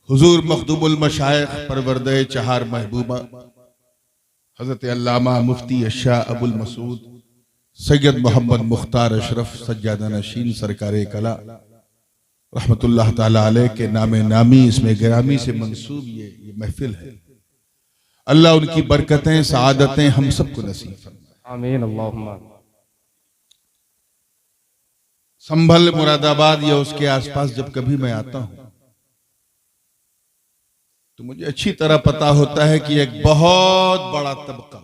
हुजूर मखदूमुल मशाइख परवरदे चहार महबूबा हजरत अल्लामा मुफ्ती अशा अबुल मसूद सैयद मोहम्मद मुख्तार अशरफ सज्जादा नशीन सरकारे कला रहमतुल्लाह ताला अलैह के नामे नामी इसमें गिरामी से मंसूब ये महफिल है। अल्लाह उनकी बरकतें सआदतें हम सबको नसीब फरमाए। आमीन अल्लाहुम्मा। संभल मुरादाबाद या उसके आसपास जब कभी मैं आता हूं तो मुझे अच्छी तरह पता होता है कि एक बहुत बड़ा तबका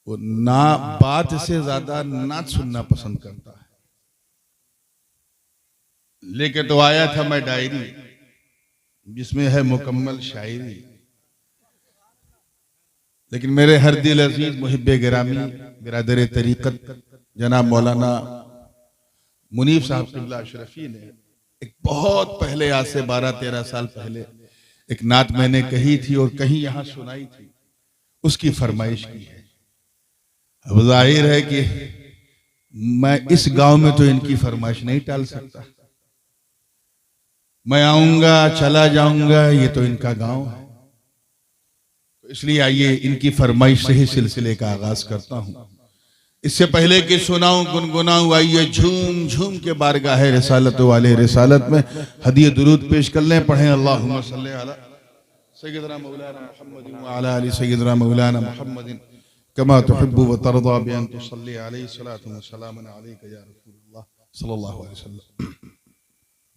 वो ना बात से ज्यादा नाच सुनना पसंद करता है। लेके तो आया था मैं डायरी जिसमें है मुकम्मल शायरी, लेकिन मेरे हर दिल अजीज मुहिब्बे गिरामी बिरादर तरीकत जनाब मौलाना मुनीफ साहब क़िबला अशरफी ने एक बहुत पहले, आज से 12-13 साल पहले एक नात मैंने कही थी और कहीं यहां सुनाई थी, उसकी फरमाइश की है। अब जाहिर है कि मैं इस गांव में तो इनकी फरमाइश नहीं टाल सकता। मैं आऊंगा चला जाऊंगा, ये तो इनका गांव है, इसलिए आइए इनकी फरमाइश से ही सिलसिले का आगाज करता हूं। इससे पहले कि सुनाऊं गुनगुनाऊं, आइए झूम झूम के बारगाह रिसालत वाले रिसालत में हदिया दुरूद पेश कर लें। पढ़ें अल्लाहुम्मा सल्ली अला सय्यदना मौलाना मुहम्मदिन व अला आलि सय्यदना मौलाना मुहम्मदिन कमा तुहिब्बु व तर्दा बि अन तुसल्ली अलैहि सलातु व सलामुन अलैका या रसूलल्लाह सल्लल्लाहु अलैहि वसल्लम।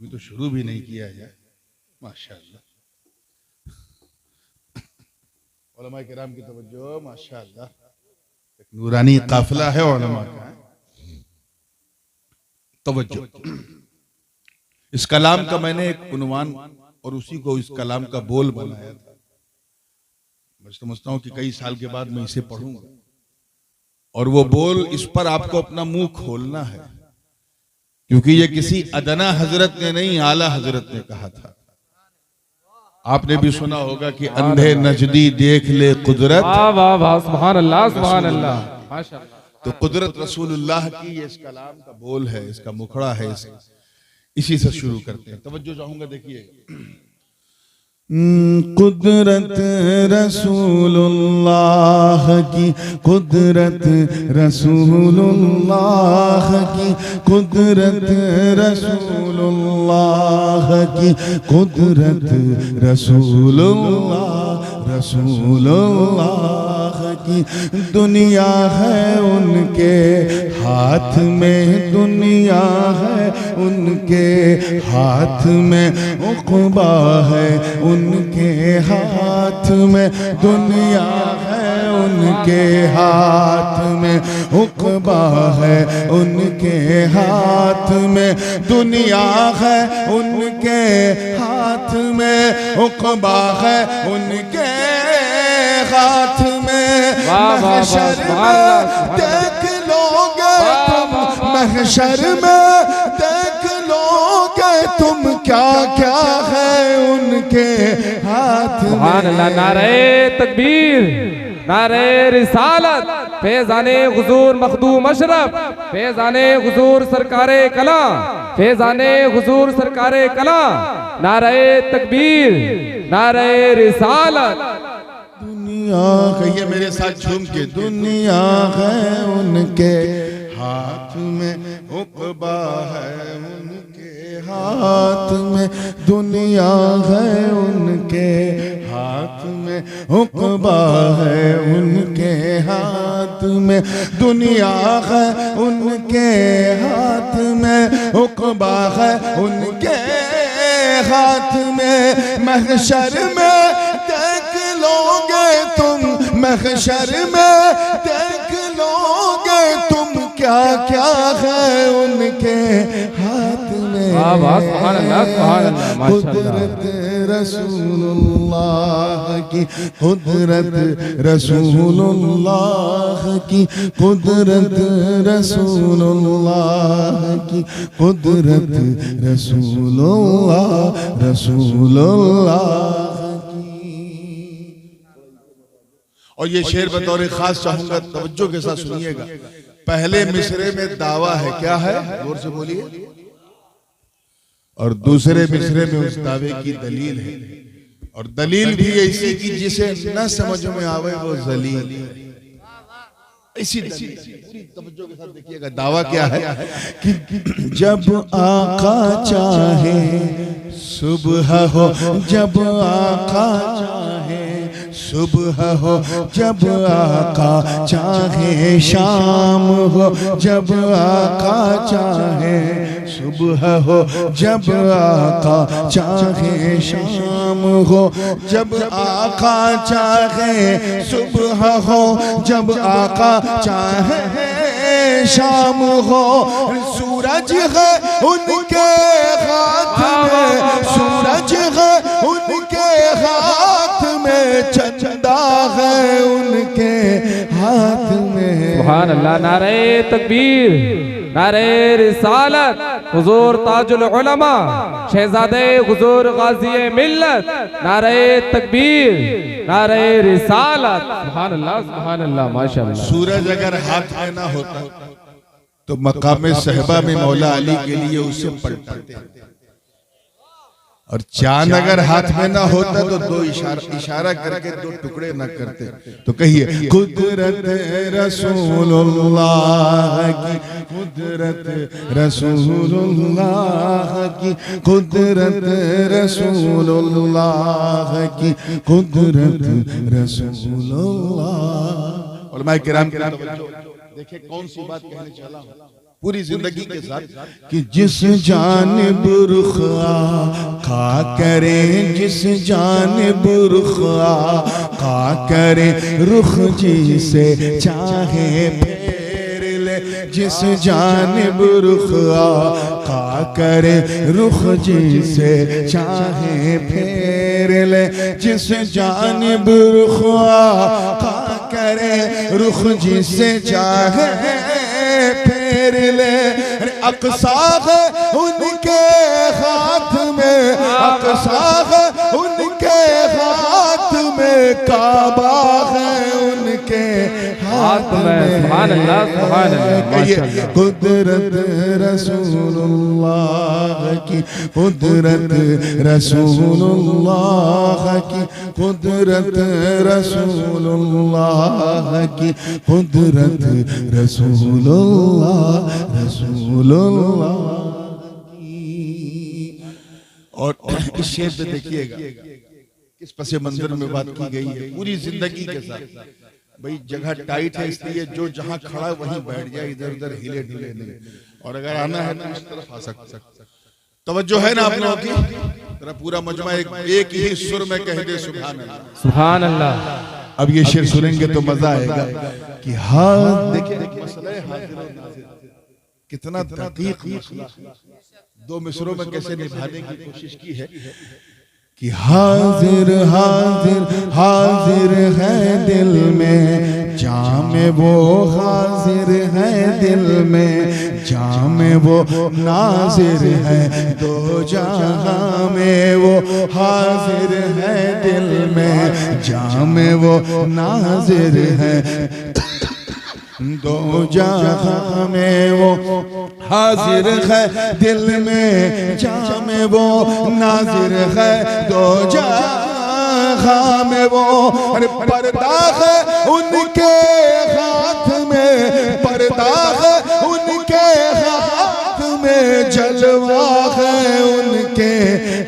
अभी तो शुरू भी नहीं किया है, माशाअल्लाह। उलमा किराम की तवज्जो, माशाअल्लाह। एक नूरानी काफिला है उलमा का, तवज्जो। इस कलाम का मैंने एक उन्वान और उसी को इस कलाम का बोल बनाया था। मैं समझता हूं कि कई साल के बाद मैं इसे पढ़ूंगा और वो बोल, इस पर आपको अपना मुंह खोलना है, क्योंकि ये किसी अदना हजरत ने नहीं, आला हजरत ने कहा था। आपने भी सुना होगा कि अंधे नजदी देख ले कुदरत। वाह वाह वाह, सुभान अल्लाह सुभान अल्लाह, माशाअल्लाह। तो कुदरत रसूलुल्लाह की ये इस कलाम का बोल है, इसका मुखड़ा है। इसी से शुरू करते हैं। तवज्जो चाहूंगा, देखिए। कुदरत रसूलुल्लाह की, कुदरत रसूलुल्लाह की, कुदरत रसूलुल्लाह की, कुदरत रसूलुल्लाह की। दुनिया है उनके हाथ में, दुनिया है उनके हाथ में, उक़बा है उनके हाथ में, दुनिया है उनके हाथ में, उक़बा है उनके हाथ में, दुनिया है उनके हाथ में, उक़बा है उनके हाथ में। महशर में देख लोगे तुम, महशर में देख लोगे तुम क्या क्या है उनके हाथ में। सुभान अल्लाह। नारे तकबीर, नारे रिसालत, फैज़ाने हुजूर मखदूम अशरफ, फैज़ाने हुजूर सरकारे कला, फैज़ाने हुजूर सरकारे कला। नारे तकबीर, नारे रिसालत। दुनिया कहिए मेरे साथ झूम के, दुनिया है उनके हाथ में, उक़बा है उनके हाथ में, दुनिया है उनके हाथ में, उक़बा है उनके हाथ में, दुनिया है उनके हाथ में, उक़बा है उनके हाथ में। महशर में देख लोगे तुम, महशर में देख लोगे तुम क्या क्या है उनके हाथ में। सुभान अल्लाह सुभान अल्लाह, कुदरत रसूलुल्लाह की, कुदरत रसूलुल्लाह की, कुदरत रसूलुल्लाह की, कुदरत रसूलुल्लाह की। और ये शेर बतौर खास चाहूंगा, तवज्जो के साथ सुनिएगा। पहले मिसरे में दावा है, क्या है? जोर से बोलिए। और दूसरे मिसरे में उस दावे की दलील है, और दलील भी ऐसी कि जिसे न समझ में आवे वो जलील। ऐसी दलील पूरी तवज्जो के साथ देखिएगा। दावा क्या है कि जब आका चाहे सुबह हो, जब आका चाहे सुबह हो, जब आका चाहे शाम हो, जब आका चाहे सुबह हो, जब आका चाहे शाम हो, जब आका चाहे सुबह हो, जब आका चाहे शाम हो। सूरज है उनके हाथ में, सूरज है उनके हाथ में, चंदा है उनके हाथ में। सुभान अल्लाह। नारे तकबीर, नारे रिसालत, हुजूर ताजुल उलमा शहजादे हुजूर गाजी मिल्लत, नारे तकबीर, नारे रिसालत। सुभान अल्लाह, सुभान अल्लाह, माशाअल्लाह। सूरज अगर हाथ में ना होता तो मकाम सहबा में मौला अली के लिए उसे पलटाते, और चांद अगर हाथ में ना होता तो दो इशारा करके दो टुकड़े ना करते। तो कहिए कुदरत रसूलुल्लाह की, कुदरत रसूलुल्लाह की, कुदरत रसूलुल्लाह की, कुदरत रसूलुल्लाह। उलमाए किराम देखिए कौन सी बात कहने चला पूरी जिंदगी के साथ कि जिस जानिब रुख आका करें, जिस जानिब रुख आका करें, रुख जिसे चाहे फेर ले, जिस जानिब रुख आका करे, रुख जिसे चाहे फेर ले, जिस जानिब रुख आका करे, रुख जिसे चाहे फेर ले। अक़सा है उनके हाथ में, अक़सा है उनके हाथ में, काबा है उनके हाथ में। सुभान अल्लाह, सुभान अल्लाह। कुदरत रसूलुल्लाह की, कुदरत रसूलुल्लाह की, कुदरत रसूलुल्लाह की, कुदरत रसूलुल्लाह, रसूलुल्लाह की। और इस शेर पे देखिएगा किस पसे मंजर में बात की गई है पूरी जिंदगी के साथ। भाई जगह टाइट है इसलिए जो जहां खड़ा वहीं बैठ जाए, इधर उधर हिले ढिले नहीं, और अगर आना है तो इस तरफ आ सकता। तवज्जो है ना आप लोगों की? तेरा पूरा मजमा एक ही सुर में कह दे सुभान अल्लाह, सुभान अल्लाह। अब ये शेर सुनेंगे तो मजा आएगा कि हाँ देखिए मसला है हाजिर और नाज़िर, कितना दकीक मसला दो मिसरों में कैसे निभाने की कोशिश की है कि हाजिर हाजिर हाजिर है दिल में, जामे वो हाजिर है दिल में, जामे वो नाजिर है दो जहां में, वो हाजिर है दिल में, जामे वो नाजिर है दो जहां में, वो हाजिर है दिल में, जामे वो नाजिर है दो जहां में, वो पर्दा है उनके हाथ में, पर्दा है उनके हाथ में, जलवा है उनके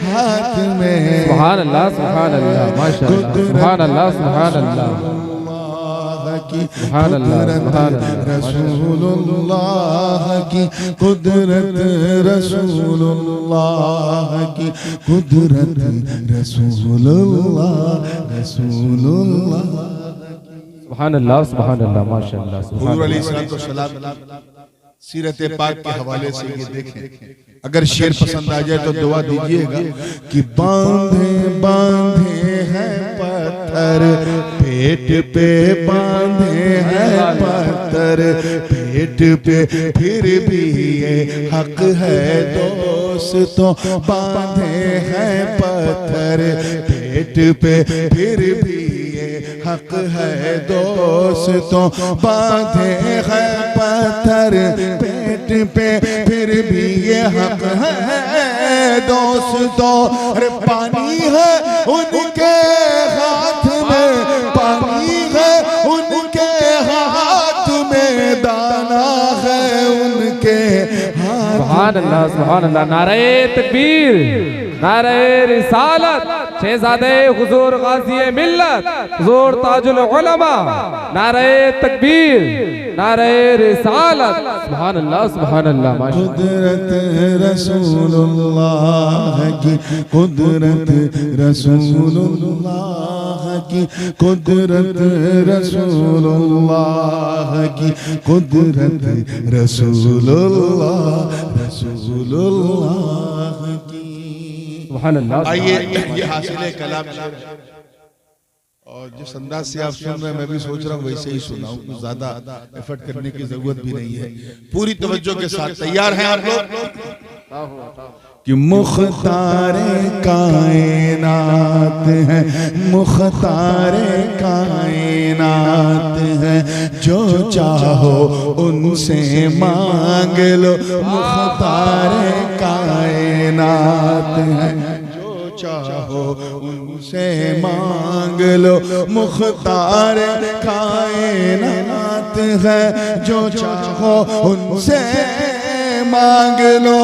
हाथ में। सुभान अल्लाह, सुभान अल्लाह, माशाअल्लाह, सुभान अल्लाह, सुभान अल्लाह की, कुदरत रसूलुल्लाह की, कुदरत रसूलुल्लाह की, कुदरत रसूलुल्लाह, रसूलुल्लाह। सुभान अल्लाह, सुभान अल्लाह, माशाअल्लाह। हुजूर अलैहिस्सलाम सीरत पाक के हवाले से ये देखें, अगर शेर पसंद आ जाए तो दुआ दीजिएगा कि बांधे बांधे हैं पत्थर पेट पे, बांधे हैं पत्थर पेट पे, फिर भी ये हक है दोस्तों, बांधे हैं पत्थर पेट पे, फिर भी ये हक है दोस्तों, बांधे है पत्थर पेट पे फिर भी ये हक है दोस्तों। अरे पानी है उनके हाथ में, पानी है उनके हाथ में, दाना है उनके हाथ। सुभान अल्लाह, सुभान अल्लाह। नारे तकबीर, नारे रिसालत, शहजादे हुजूर गाज़ी मिल्लत, हुजूर ताजुल उलमा। नारे तकबीर, नारे रिसालत। सुभान अल्लाह, सुभान अल्लाह। कुदरत रसूलुल्लाह की, कुदरत रसूलुल्लाह की, कुदरत रसूलुल्लाह की, कुदरत रसूलुल्लाह की। सुभान अल्लाह। आइए ये हासिल कलाम और जिस अंदाज से आप सुन रहे हैं मैं भी सोच रहा हूँ वैसे ही सुनाऊं, कुछ ज्यादा एफर्ट करने की जरूरत भी नहीं है। पूरी तवज्जो के साथ तैयार हैं आप लोग कि मुख्तारे कायनात है, मुख्तारे कायनात है, जो चाहो उनसे मांग लो। मुख्तारे कायनात है, जो चाहो उनसे मांग लो। मुख्तारे कायनात है, जो चाहो उनसे मांग लो।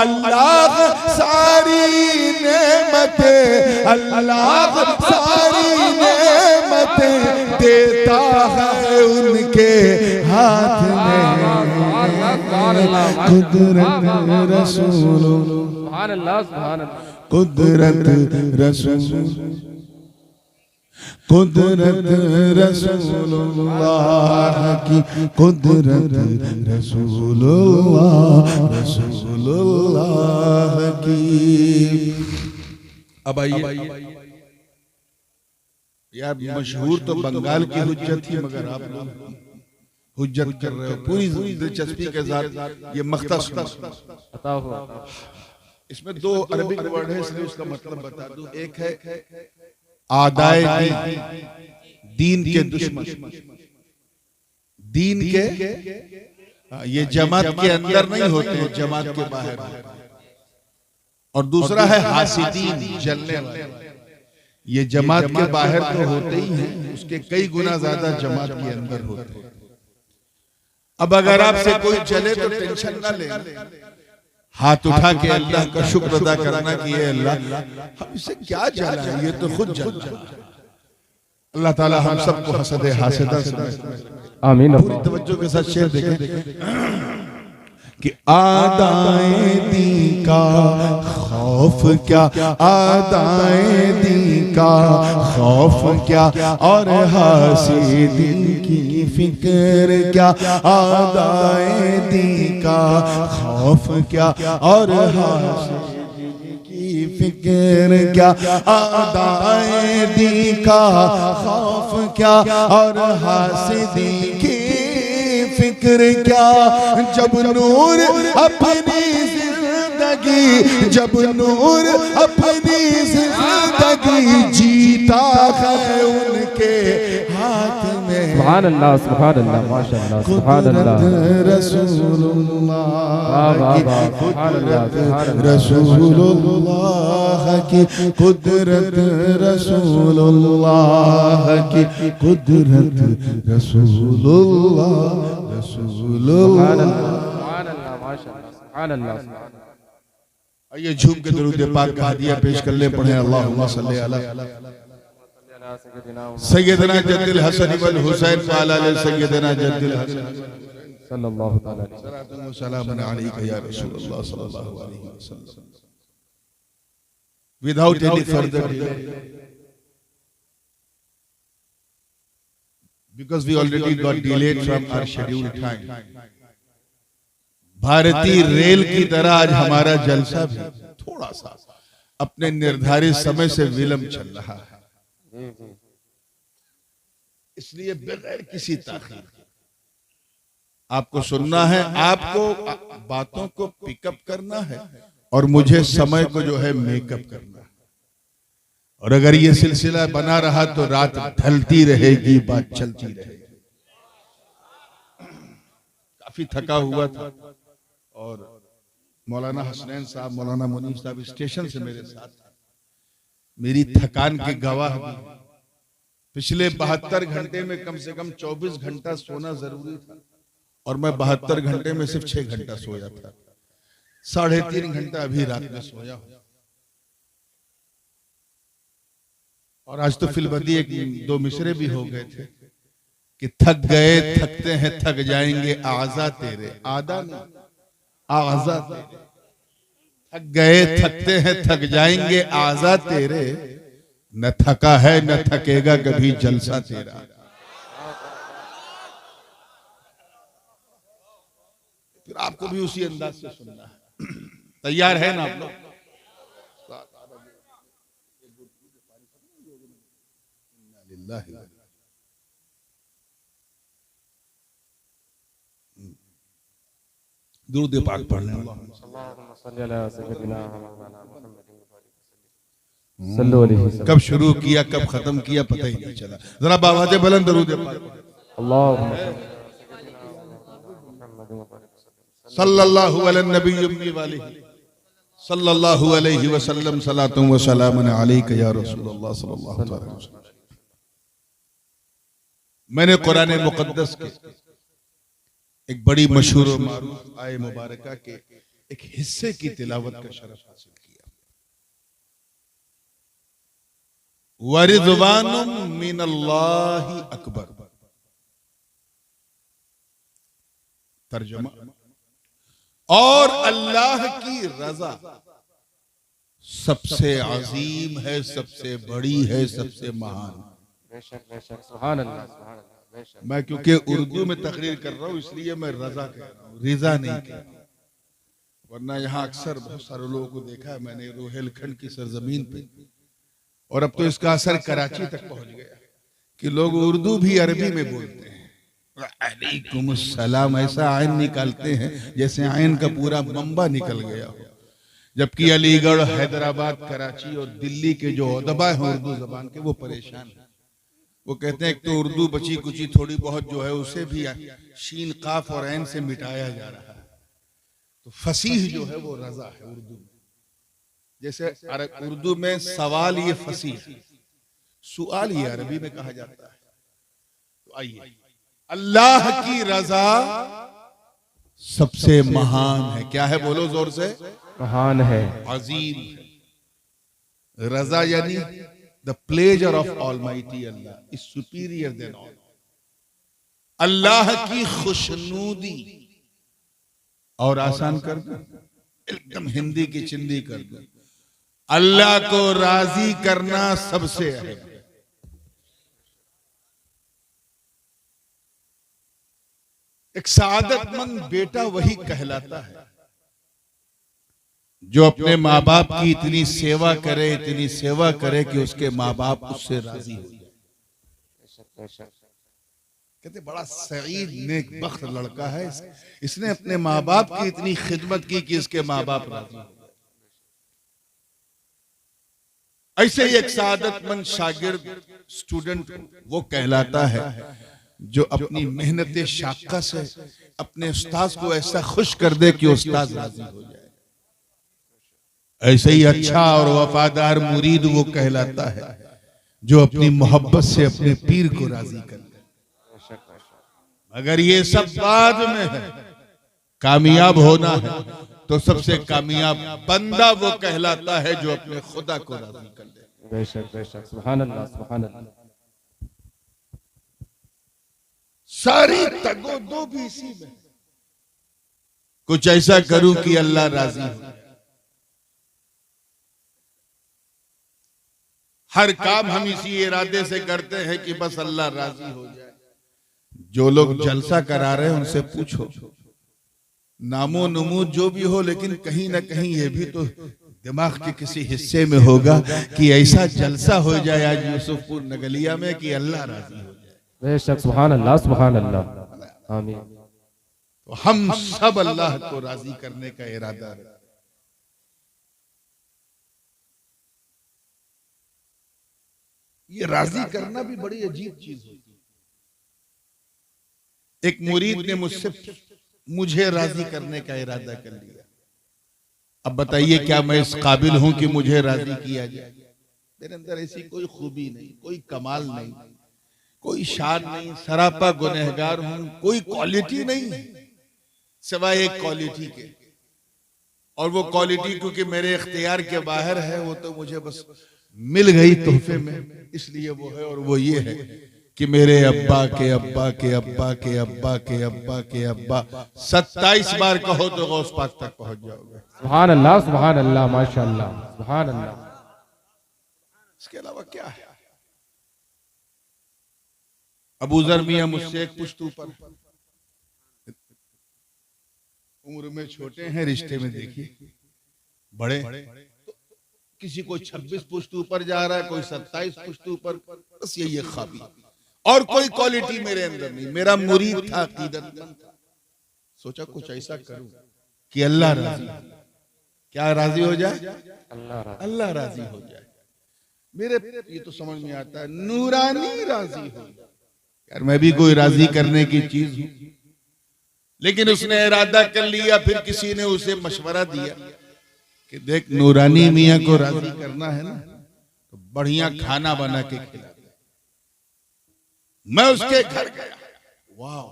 अल्लाह सारी नेमतें, अल्लाह सारी नेमतें देता है उनके हाथ में। कुदरत रसूल, सुभान अल्लाह, सुभान अल्लाह। कुदरत रसूल, कुदरत रसूलुल्लाह की, कुदरत रसूलुल्लाह की। अब आइए यार, मशहूर तो बंगाल की हुज्जत थी, मगर आप लोग हुज्जत कर रहे हो पूरी दिलचस्पी के साथ। ये मख्तस इसमें दो अरबिक वर्ड है, इसलिए उसका मतलब बता दूं। एक है आदाए दीन के दुश्मन, दीन के ये जमात के अंदर नहीं होते, जमात के बाहर। और दूसरा है हासिदीन, जलने वाले। ये जमात के बाहर तो होते ही हैं, उसके कई गुना ज्यादा जमात के अंदर होते हैं। अब अगर आपसे कोई चले तो टेंशन ना ले, हाथ उठा के अल्लाह का शुक्र अदा करना कि ये अल्लाह हम इसे क्या चला है, ये तो खुद चला। अल्लाह ताला हम सबको हसदे हासिदा से आमीन। पूरी तवज्जो के साथ शेर देखें कि आदाए दी का खौफ क्या, आदाए दी का खौफ क्या, और हासिदी की फिक्र क्या। आदाए दी का खौफ क्या, और हासिदी की फिक्र क्या। आदाए दी का खौफ क्या, और हासिदी की फिक्र क्या। जब नूर अपनी जिंदगी, जब नूर अपनी जिंदगी जीता है उनके हाथ में। सुभान अल्लाह, सुभान अल्लाह, माशाअल्लाह, सुभान अल्लाह। रसूलुल्लाह की, कुदरत रसूलुल्लाह की, कुदरत रसूलुल्लाह आइए झूम के दुरूद पाक का हदिया पेश कर ले, पढ़े अल्लाहुम्मा सल्ली अला सय्यदना जद्दिल हसन वल हुसैन व अला सय्यदना जद्दिल हसन सल्लल्लाहु तआला अलैहि वसल्लम अलैका या रसूलुल्लाह सल्लल्लाहु अलैहि वसल्लम। Without any further delay, because we already got delayed from our scheduled time, भारतीय रेल की तरह आज हमारा जलसा भी थोड़ा सा अपने निर्धारित समय से विलंब चल रहा है। इसलिए बगैर किसी ताखीर आपको सुनना है, आपको बातों को पिकअप करना है, और मुझे समय को जो है मेकअप करना है। और अगर ये सिलसिला बना रहा तो रात ढलती रहेगी, बात चलती रहेगी। काफी थका हुआ था और मौलाना हसनैन साहब, मौलाना मुनीर साहब स्टेशन से मेरे साथ थे। मेरी थकान के गवाह भी। पिछले 72 घंटे में कम से कम 24 घंटा सोना जरूरी था और मैं 72 घंटे में सिर्फ 6 घंटा सोया था। 3.5 घंटा अभी रात में सोया हूं। और आज तो फिलबदी 1-2 मिसरे भी हो गए थे कि थक गए थकते हैं थक जाएंगे आजा तेरे, आदा नहीं आजा तेरे। थक गए थकते हैं थक जाएंगे आजा तेरे, न थका है न थकेगा कभी जलसा तेरा। फिर आपको भी उसी अंदाज से सुनना है। तैयार है ना आप लोग? दुरूद पाक पढ़ लें। कब शुरू किया कब खत्म किया पता ही नहीं चला। जरा बावाज़ बुलंद दरूद पाक सल्लल्लाहु अलैहि वसल्लम सलातुम व सलामुन अलैका या रसूलल्लाह सल्लल्लाहु अलैहि वसल्लम। मैंने कुरान मुकद्दस के एक बड़ी मशहूर और मारूफ आय मुबारका के एक हिस्से की तिलावत का शरफ हासिल किया। वरिज़वानुम मिनल्लाहि अकबर। तर्जुमा, और अल्लाह की रजा सबसे अजीम है, सबसे बड़ी है, सबसे महान। सुभान अल्लाह, सुभान अल्लाह। मैं क्योंकि उर्दू में तकरीर कर रहा हूं इसलिए मैं रजा कह रहा हूं, रिजा नहीं कह रहा हूं। वरना यहाँ अक्सर बहुत सारे लोगों को देखा है मैंने रोहेलखंड की सरजमीन पे, और अब तो इसका असर कराची तक पहुंच गया कि लोग उर्दू भी अरबी में बोलते हैं। वालेकुम अस्सलाम ऐसा आयन निकालते हैं जैसे आयन का पूरा मंबा निकल गया हो। जबकि अलीगढ़, हैदराबाद, कराची और दिल्ली के जो उदबा हैं उर्दू जबान के वो परेशान हैं। वो कहते हैं एक तो उर्दू बची कुची थोड़ी बहुत जो है उसे भी शीन काफ और ऐन से मिटाया जा रहा है। तो फसीह जो है वो रजा है उर्दू में। जैसे उर्दू में सवाल ये फसीह, सुआल ये अरबी में कहा जाता है। तो आइए, अल्लाह की रजा सबसे महान है। क्या है बोलो जोर से? महान है, अजीम है। रजा यानी the pleasure of almighty Allah is superior than all. Allah की खुशनूदी, और आसान कर दो, एकदम हिंदी की चिंदी कर दो, अल्लाह को राजी करना सबसे अहम। एक सादतमंद बेटा वही कहलाता है जो अपने माँ बाप की इतनी सेवा करे, इतनी सेवा करे कि उसके माँ बाप उससे राजी हो जाए। कहते बड़ा सईद नेक बख्त लड़का है, इसने अपने माँ बाप की इतनी खिदमत की कि इसके माँ बाप राजी हो गए। ऐसे ही एक सादतमंद शागिर्द, स्टूडेंट वो कहलाता है जो अपनी मेहनत शाक़ा से अपने उस्ताद को ऐसा खुश कर दे कि उस्ताद राजी हो जाए। ऐसे ही अच्छा और वफादार मुरीद वो कहलाता है जो अपनी मोहब्बत से अपने पीर को राजी कर ले। अगर ये सब बाद में है, कामयाब होना है तो सबसे कामयाब बंदा वो कहलाता है जो अपने खुदा को राजी कर ले। बेशक बेशक, सुभान अल्लाह, सुभान अल्लाह। सारी तगोदो भी इसी में, कुछ ऐसा करूं कि अल्लाह राजी हो। हर काम हम इसी इरादे से करते हैं कि बस अल्लाह राजी हो जाए। जो लोग जलसा करा रहे हैं उनसे पूछो, नामो नमूद जो भी हो, लेकिन कहीं ना कहीं ये भी तो दिमाग के किसी हिस्से में होगा कि ऐसा जलसा हो जाए आज यूसुफपुर नगलिया में कि अल्लाह राजी हो जाए। बेशक, सुभान अल्लाह, सुभान अल्लाह, आमीन। तो हम सब अल्लाह को राजी करने का इरादा है। ये राजी करना भी बड़ी अजीब चीज होती है। एक मुरीद ने मुझे राजी करने का इरादा कर लिया। अब बताइए क्या मैं इस काबिल हूं कि मुझे राजी किया जाए? मेरे अंदर ऐसी कोई खूबी नहीं, कोई कमाल नहीं, कोई शान नहीं, सरापा गुनहगार हूं, कोई क्वालिटी नहीं सिवाय एक क्वालिटी के। और वो क्वालिटी क्योंकि मेरे इख्तियार के बाहर है, वो तो मुझे बस मिल गई तोहफे में, इसलिए वो है। और वो ये है कि मेरे अब्बा के अब्बा के अब्बा के अब्बा के अब्बा के अब्बा 27 बार कहो तो गौस पाक तक पहुंच जाओगे। सुभान अल्लाह, माशाअल्लाह, सुभान अल्लाह। इसके अलावा क्या है? अबू जर मियां मुझसे एक पुश्त ऊपर, उम्र में छोटे हैं, रिश्ते में देखिए बड़े। तो किसी को 26 पुश्त ऊपर जा रहा है, कोई 27 पुश्त ऊपर, बस यही ख्वाबी और कोई क्वालिटी मेरे अंदर नहीं। मेरा मुरीद था, अकीदतमंद था, सोचा कुछ ऐसा करूं कि अल्लाह राजी, क्या राजी हो जाए? अल्लाह राजी हो जाए। मेरे ये तो समझ में आता है, नूरानी राजी हो जाए। यार मैं भी कोई राजी करने की चीज हूं, लेकिन उसने इरादा कर लिया। फिर किसी ने उसे मशवरा दिया कि देख, नूरानी मियां को राजी करना है ना, तो बढ़िया खाना बना के खिला। मैं उसके घर गया, वाह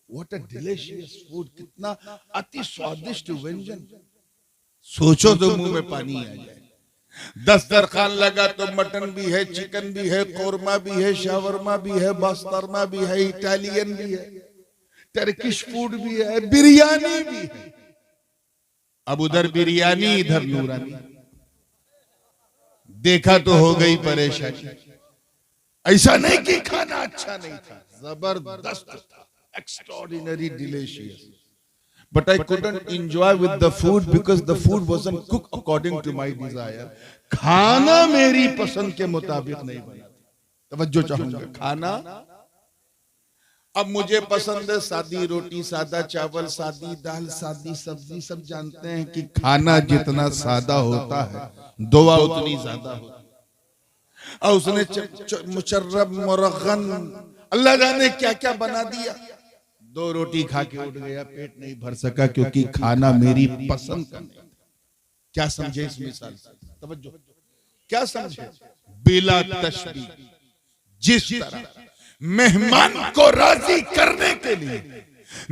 व्हाट अ डिलीशियस फूड, कितना अति स्वादिष्ट व्यंजन, सोचो तो मुंह में पानी आ जाए। दस्तरखान लगा तो मटन भी है, चिकन भी है, कौरमा भी है, शावरमा भी है, बस्तरमा भी है, इटालियन भी है, टर्किश फूड भी है, बिरयानी भी है। अब उधर बिरयानी, इधर नूरानी। देखा तो हो गई परेशानी। ऐसा नहीं कि खाना अच्छा नहीं था, जबरदस्त था, extraordinary delicious, but I couldn't enjoy with the food because the food wasn't cooked according to my desire. खाना मेरी पसंद के मुताबिक नहीं बना। तवज्जो चाहूंगा, खाना अब मुझे पसंद है सादी रोटी, सादा चावल, सादी दाल, सादी सब्जी। सब जानते हैं कि खाना जितना सादा होता है, दुआ उतनी ज्यादा होती है। और उसने मुशर्रब, मुरग़न, अल्लाह जाने क्या क्या बना दिया। 2 रोटी खा के उठ गया, पेट नहीं भर सका क्योंकि खाना मेरी पसंद का नहीं। क्या समझे इस मिसाल से? तवज्जो, क्या समझे? बिला तशबीह, जिस तरह मेहमान को राजी करने के लिए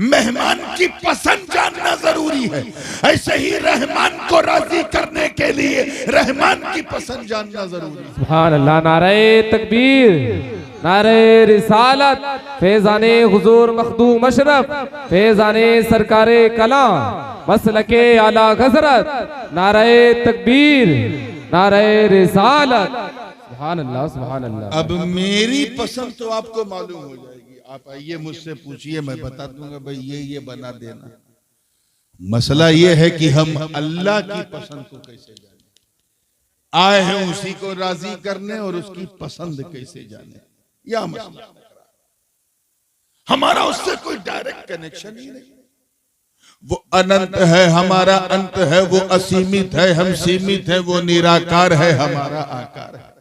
मेहमान की पसंद जानना जरूरी है, ऐसे ही रहमान को राजी करने के लिए रहमान की पसंद जानना जरूरी है। सुभान अल्लाह, नारे तकबीर, नारे रिसालत, फैजाने हुजूर मखदूम अशरफ, फैजाने सरकारे कला, मसलके आला हज़रत, नारे तकबीर, नारे रिसालत। सुभान अल्लाह, सुभान अल्लाह। अब मेरी पसंद तो आपको मालूम हो जाएगी। आप आइए मुझसे पूछिए, मैं बता दूंगा भाई ये बना देना। मसला ये है कि हम अल्लाह की पसंद को कैसे जाने, आए हैं उसी को राजी करने और उसकी पसंद कैसे जाने, या मसला। हमारा उससे कोई डायरेक्ट कनेक्शन ही नहीं। वो अनंत है, हमारा अंत है। वो असीमित है, हम सीमित है। वो निराकार है, हमारा आकार है।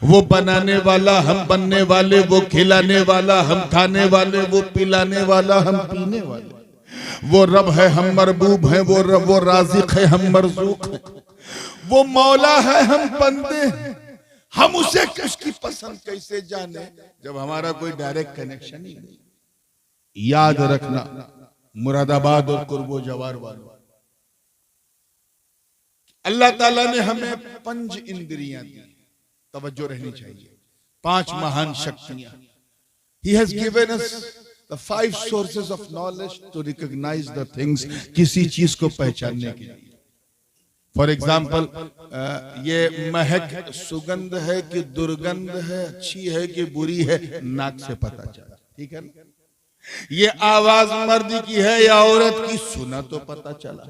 वो बनाने वाला, हम बनने वाले। वो खिलाने वाला, हम खाने वाले। वो पिलाने वाला, हम पीने वाले। वो रब है, हम मरबूब हैं। वो रब, वो राज़िक है, हम मरज़ूक हैं। वो मौला है, हम बंदे हैं। हम उसे उसकी पसंद कैसे जाने जब हमारा कोई डायरेक्ट कनेक्शन ही नहीं। याद रखना, मुरादाबाद और कुर्बो जवार वालों, अल्लाह ताला ने हमें 5 इंद्रियां दी। तवज्जो रहनी चाहिए, 5 महान शक्तियां। He has given us the 5 sources of knowledge to recognize the things, किसी चीज को पहचानने के लिए। फॉर एग्जाम्पल, ये महक सुगंध है कि दुर्गंध है, अच्छी है कि बुरी है, नाक से पता चला, ठीक है ना। ये आवाज मर्द की है या औरत की, सुना तो पता चला।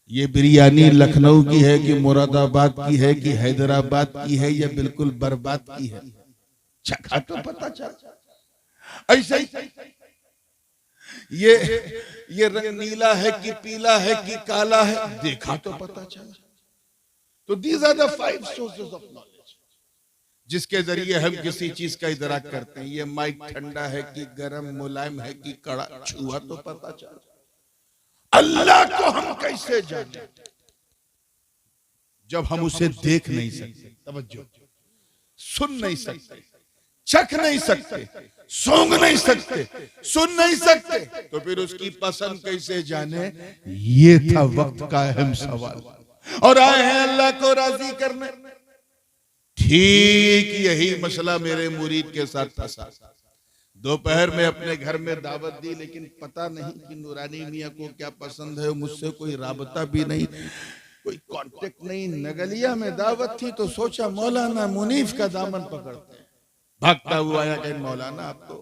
ये बिरयानी लखनऊ की है कि मुरादाबाद की है कि हैदराबाद की है या बिल्कुल बर्बाद की है, चखा तो पता चला। ऐसे ही ये रंग नीला है कि पीला है कि काला है, देखा तो पता चला। तो these are the 5 sources of knowledge. जिसके जरिए हम किसी चीज का इदराक करते हैं। ये माइक ठंडा है कि गर्म, मुलायम है कि कड़ा, छुआ तो पता चला। अल्लाह को हम कैसे जाने जब हम उसे देख नहीं सकते, तवज्जो, सुन नहीं सकते, चख नहीं सकते, सूंघ नहीं सकते, सुन नहीं सकते, तो फिर उसकी पसंद कैसे जाने? ये था वक्त का अहम सवाल। और आए हैं अल्लाह को राजी करने। ठीक यही मसला मेरे मुरीद के साथ फंसा। दोपहर में अपने घर में दावत दी, लेकिन पता नहीं कि नूरानी मियाँ को क्या पसंद है। मुझसे कोई राबता भी नहीं, कोई कांटेक्ट नहीं। नगलिया में दावत थी तो सोचा मौलाना मुनीफ का दामन पकड़ते हैं। भागता हुआ आया कि मौलाना, आप तो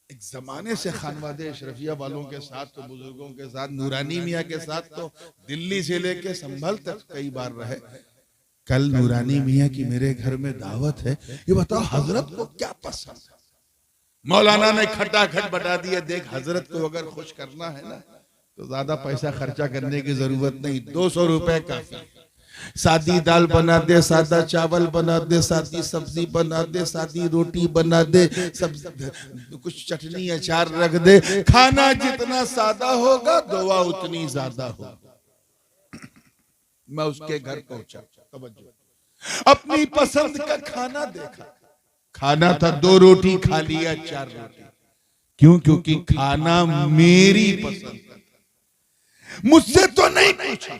एक जमाने से खानवादे अशरफिया वालों के साथ, तो बुजुर्गों के साथ, नूरानी मियाँ के साथ तो दिल्ली से लेके संभल तक कई बार रहे। कल नूरानी मियाँ की मेरे घर में दावत है, ये बताओ हजरत को क्या पसंद है? मौलाना ने खटाखट बता दिया, देख हजरत को अगर खुश करना है ना तो ज्यादा पैसा खर्चा करने की जरूरत नहीं, 200 रुपए काफी। सादी दाल बना दे, सादा चावल बना दे, सादी सब्जी बना दे, सादी रोटी बना दे, कुछ चटनी अचार रख दे। खाना जितना सादा होगा दुआ उतनी ज्यादा होगी। मैं उसके घर पहुंचा, अपनी पसंद का खाना देखा। खाना था 2 रोटी, खा लिया 4 रोटी। क्यों? क्योंकि खाना मेरी पसंद था, मुझसे तो नहीं पूछा।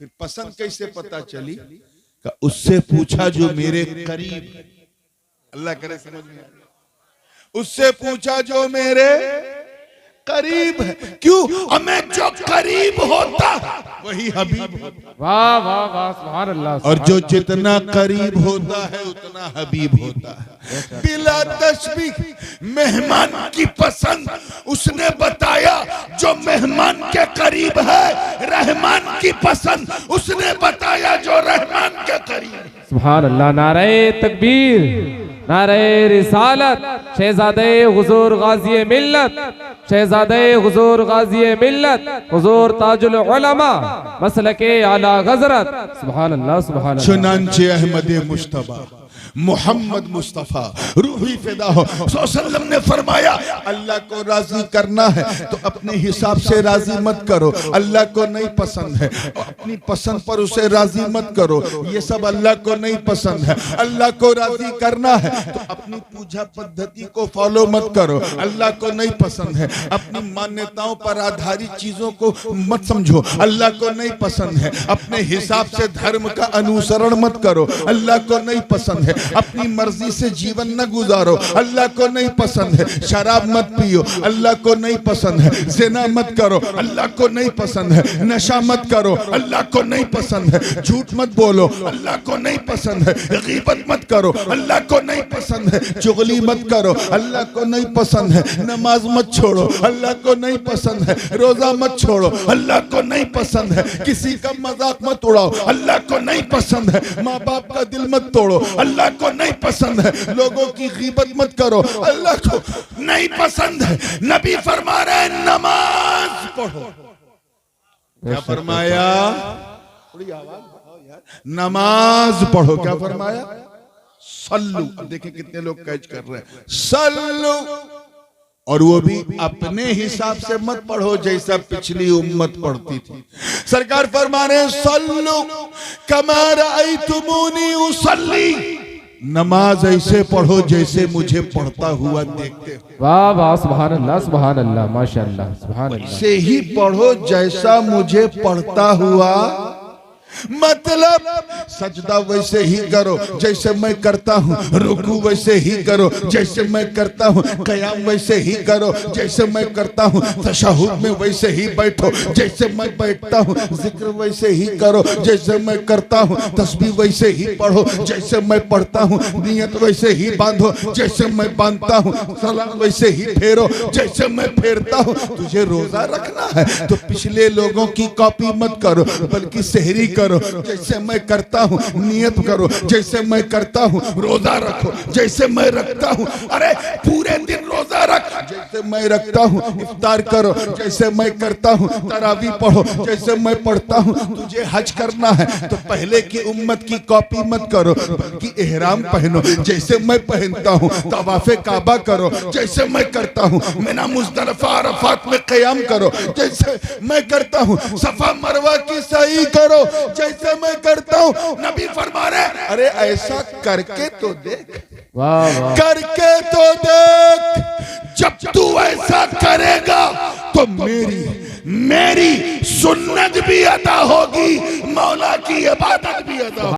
फिर पसंद कैसे पता चली? का उससे पूछा जो मेरे करीब, अल्लाह करे समझ में, उससे पूछा जो मेरे करीब है। क्यों? हमें जो करीब होता वही हबीब होता। वाह वाह वाह, सुभान अल्लाह। और जो जितना करीब होता है उतना हबीब होता है। बिला तशबीह मेहमान की पसंद उसने बताया जो मेहमान के करीब है। रहमान की पसंद उसने बताया जो रहमान के करीब है। सुभान अल्लाह। नारे तकबीर, नारे रिसालत, शहजादे हुजूर गाजी मिल्लत, शहजादे हुजूर गाजी मिल्लत, हुजूर ताजुल उलमा, मसलके आला हज़रत। सुभान अल्लाह, सुभान अल्लाह। चुनांचे अहमद मुस्तफा मोहम्मद मुस्तफा रूही फिदा हो सल्लम ने फरमाया, अल्लाह को राजी करना है तो अपने हिसाब से राजी मत करो। अल्लाह को नहीं पसंद है, अपनी पसंद पर उसे राजी मत करो। ये सब अल्लाह को नहीं पसंद है। अल्लाह को राजी करना है तो अपनी पूजा पद्धति को फॉलो मत करो। अल्लाह को नहीं पसंद है, अपनी मान्यताओं पर आधारित चीजों को मत समझो। अल्लाह को नहीं पसंद है, अपने हिसाब से धर्म का अनुसरण मत करो। अल्लाह को नहीं पसंद है, अपनी मर्जी से जीवन न गुजारो। अल्लाह को नहीं पसंद है, शराब मत पियो। अल्लाह को नहीं पसंद है, ज़िना मत करो। अल्लाह को नहीं पसंद है, नशा मत करो। अल्लाह को नहीं पसंद है, झूठ मत बोलो। अल्लाह को नहीं पसंद है, गीबत मत करो। अल्लाह को नहीं पसंद है, चुगली मत करो। अल्लाह को नहीं पसंद है, नमाज मत छोड़ो। अल्लाह को नहीं पसंद है, रोजा मत छोड़ो। अल्लाह को नहीं पसंद है, किसी का मजाक मत उड़ाओ। अल्लाह को नहीं पसंद है, माँ बाप का दिल मत तोड़ो। अल्लाह को नहीं पसंद है, लोगों की गीबत मत करो। अल्लाह को नहीं पसंद है, नबी फरमा रहे हैं नमाज पढ़ो। क्या फरमाया? थोड़ी आवाज बढ़ाओ यार। नमाज पढ़ो। क्या फरमाया? सल्लू। अब देखें कितने लोग कैच कर रहे हैं, सल्लू। और वो भी अपने हिसाब से मत पढ़ो जैसा पिछली उम्मत पढ़ती थी। सरकार फरमा रहे हैं सल्लू कमा रअयतुमूनी उसल्ली। नमाज ऐसे पढ़ो जैसे मुझे पढ़ता हुआ देखते हो। वाह वाह, सुभान अल्लाह, सुभान अल्लाह, माशाअल्लाह, सुभान अल्लाह। ऐसे ही पढ़ो जैसा मुझे पढ़ता हुआ, मतलब सजदा वैसे ही करो जैसे मैं करता हूँ, रुकू वैसे ही करो जैसे मैं करता हूँ, क़याम वैसे ही करो जैसे मैं करता हूँ, तशहुद में वैसे ही बैठो जैसे मैं बैठता हूँ, जिक्र वैसे ही करो जैसे मैं करता हूँ, तस्बीह वैसे ही पढ़ो जैसे मैं पढ़ता हूँ, नियत वैसे ही बांधो जैसे मैं बांधता हूँ, सलाम वैसे ही फेरो जैसे मैं फेरता हूँ। तुझे रोजा रखना है तो पिछले लोगों की कॉपी मत करो बल्कि सहरी करो करो जैसे मैं करता हूँ, नियत करो जैसे मैं करता हूँ, रोजा रखो जैसे मैं रखता हूँ, अरे पूरे दिन रोजा रख जैसे मैं रखता हूँ, इफ्तार करो जैसे मैं करता हूँ, तरावी पढ़ो जैसे मैं पढ़ता हूँ। तुझे हज करना है तो पहले की उम्मत की कॉपी मत करो, बल्कि एहराम पहनो जैसे मैं पहनता हूँ, तवाफे काबा करो जैसे मैं करता हूँ, मिना मुज़दलिफा अरफात में क़याम करो जैसे मैं करता हूँ, सफा मरवा की सही करो जैसे मैं करता हूँ। नबी फरमा रहे अरे ऐसा करके तो देख, वाह वाह करके तो देख, जब तू ऐसा करेगा तो मेरी सुन्नत भी अदा होगी, मौला की इबादत भी अदा होगी।